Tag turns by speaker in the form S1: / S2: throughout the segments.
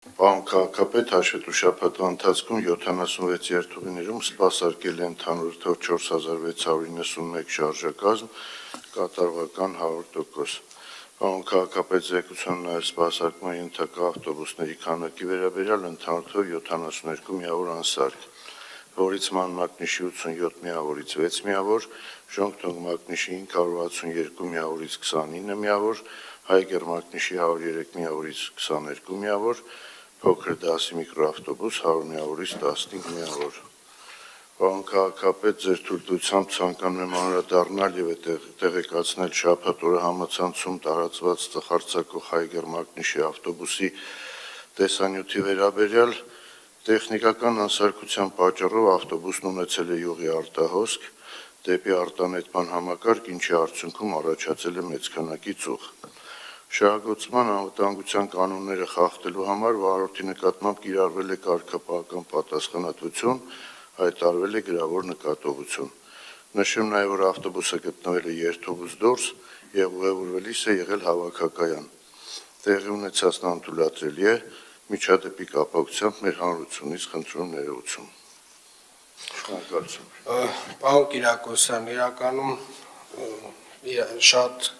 S1: Պարոն քաղաքապետ, հաշվետու շաբաթվա ընթացքում 76 երթուղիներում սպասարկել է ընդհանուր թվով 4691 շարժակազմ, կատարողական 100%։ Պարոն քաղաքապետ, զեկուցան նաև սպասարկման ենթակա ավտոբուսների քանակի վերաբերյալ ընդհանուր թվով 72 միավոր անսարք, որից ման մակնիշի 87 միավորից 6 միավոր, ժողովրդի մակնիշի 562 միավորից 29 միավոր, Հայգեր մակնիշի 103 միավորից 22 միավոր, փոքր դասի միկրոավտոբուս 100 միավորից 15 միավոր։ Պարոն քաղաքապետ, ձեր թույլտվությամբ ցանկանում եմ անդրադառնալ եւ տեղեկացնել շաբաթ օրը համացանցում տարածված ծխարցակող Հայգեր մակնիշի ավտոբուսի տեսանյութի վերաբերյալ տեխնիկական անսարքության պատճառով ավտոբուսն ունեցել է յուղի արտահոսք դեպի արտանետման համակարգ, ինչի արդյունքում առաջացել է մեծ քանակի ծուխ։ Շահագործման անվտանգության կանոնները խախտելու համար վարորդի նկատմամբ կիրառվել է կարգապահական պատասխանատվություն, հայտարարվել է գրավոր նկատողություն։ Նշեմ նաև, որ ավտոբուսը գտնվել է երթուղուց դուրս եւ ուղևորվելիս է եղել հավաքակայան։ Տեղի ունեցածն անթույլատրելի է, միջադեպի կապակցությամբ մեր հանրությունից խնդրում ներողություն։ Շնորհակալություն։
S2: Պարոն Կիրակոսյան, իրականում շատ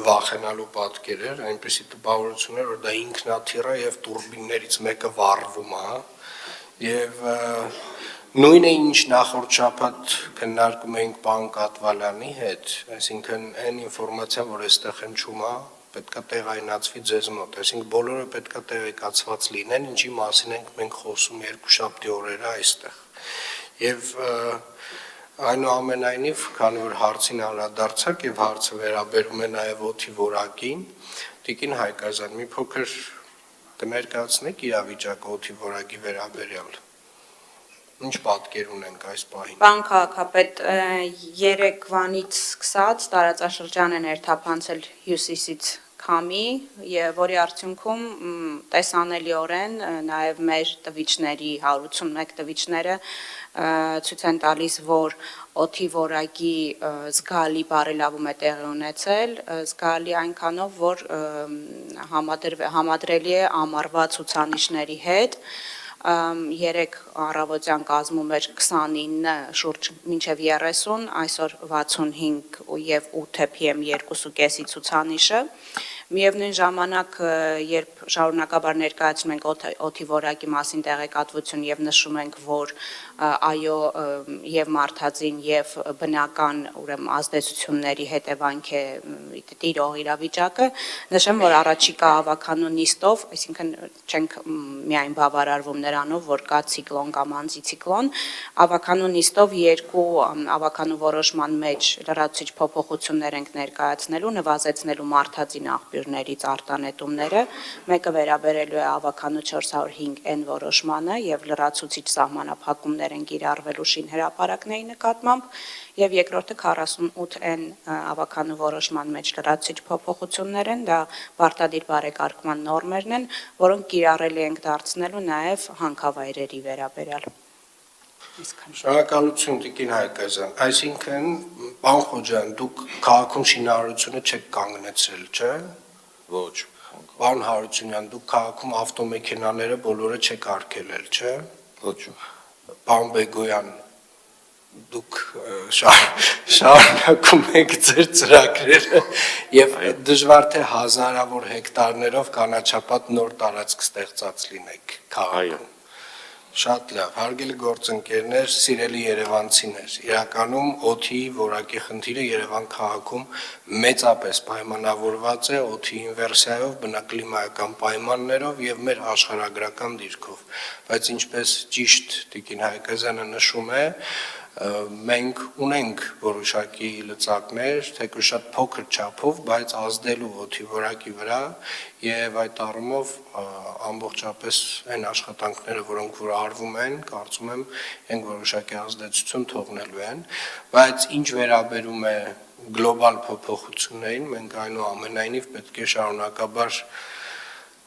S2: վախենալու պատկեր էր, այնպեսի տպավորություն էր, որ դա ինքնաթիռ է եւ տուրբիններից մեկը վառվում է, եւ նույնը ինչ նախորդ շաբաթ քննարկում էինք պարոն Կատվալյանի հետ, այսինքն այն ինֆորմացիան, որ այստեղ հնչում է, պետք է տեղայնացվի ձեզ մոտ, այսինքն բոլորը պետք է տեղեկացված լինեն, ինչի մասին ենք մենք խոսում երկուշաբթի օրերը այստեղ։ Եվ այնուամենայնիվ, քանի որ հարցին անդրադարձակ եւ հարցը վերաբերում է նաեւ օդի որակին, Տիկին Հայկազյան, մի փոքր կներկայացնեք իրավիճակը օդի որակի վերաբերյալ։ Ինչ պատկեր ունենք այս պահին։
S3: Պարոն քաղաքապետ, երեկվանից սկսած տարածաշրջան են երթափանցել հյուսիսից քամի, որի արդյունքում տեսանելիորեն նաև մեր տվիչների 181 տվիչները ցույց են տալիս, որ օդի որակի զգալի բարելավում է տեղի ունեցել, զգալի այնքանով, որ համադրելի է ամառվա ցուցանիշների հետ։ Երեք առավոտյան կազմում էր 29, շուրջ մինչև 30, այսօր 65 եւ 8 PM 2.5-ի ցուցանիշը։ Միևնույն ժամանակ, երբ շարունակաբար ներկայացնում ենք օդի որակի մասին տեղեկատվություն եւ նշում ենք, որ այո եւ մարդածին եւ բնական ուրեմն ազդեցությունների հետևանք է տիրող իրավիճակը, նշեմ, որ առաջիկա ավականու նիստով, այսինքն չենք միայն բավարարվում նրանով, որ կա ցիկլոն կամ անտիցիկլոն, ավականու նիստով երկու ավականու որոշման մեջ լրացուցիչ փոփոխություններ ենք ներկայացնելու, նվազեցնելու մարդածին աղբյուրներից արտանետումները, մեկը վերաբերելու է ավականու 405N որոշմանը եւ լրացուցիչ սահմանափակումներ են կիրառվելու շինհրապարակների նկատմամբ եւ երկրորդը 48N ավականու որոշման մեջ լրացուցիչ փոփոխություններ են, դա պարտադիր բարեկարգման նորմերն են, որոնք կիրառելի ենք դարձնելու նաեւ հանքավայրերի վերաբերյալ։
S2: Շնորհակալություն Տիկին Հայկազյան, այսինքն պարոն Խոջյան, դուք քաղաքում շինարարությունը չեք կանգնեցրել, չէ՞։
S1: Ոչ։
S2: Պարոն Հարությունյան, դուք քաղաքում ավտոմեքենաները բոլորը չեք արգելել, չէ՞։
S1: Ոչ։
S2: Պարոն Բեգոյան, դուք շարունակում եք ձեր ծրագրերը եւ դժվար թե հազարավոր հեկտարներով կանաչապատ նոր տարածք ստեղծած լինեք քաղաքում։ Շատ լավ, հարգելի գործընկերներ, սիրելի երևանցիներ, իրականում օդի որակի խնդիրը Երևան քաղաքում մեծապես պայմանավորված է օդի ինվերսիայով, բնակլիմայական պայմաններով եւ մեր աշխարհագրական դիրքով, բայց ինչպես ճիշտ Տիկին Հայկազյանը նշում է, մենք ունենք որոշակի լծակներ, թեկուզ շատ փոքր չափով, բայց ազդելու օդի որակի վրա եւ այդ առումով ամբողջապես այն աշխատանքները, որոնք որ արվում են, կարծում եմ, այն որոշակի ազդեցություն թողնելու են, բայց ինչ վերաբերում է գլոբալ փոփոխություններին, մենք այնուամենայնիվ պետք է շարունակաբար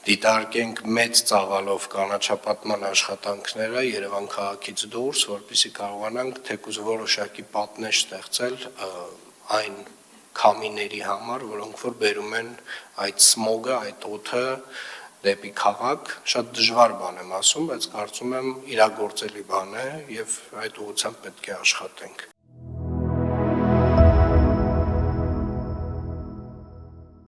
S2: դիտարկենք մեծ ծավալով կանաչապատման աշխատանքները Երևան քաղաքից դուրս, որպեսզի կարողանանք թեկուզ որոշակի պատնեշ ստեղծել այն քամիների համար, որոնք որ բերում են այդ սմոգը, այդ օդը դեպի քաղաք, շատ դժվար բան եմ ասում, բայց կարծում եմ իրագործելի բան է եւ այդ ուղղությամբ պետք է աշխատենք։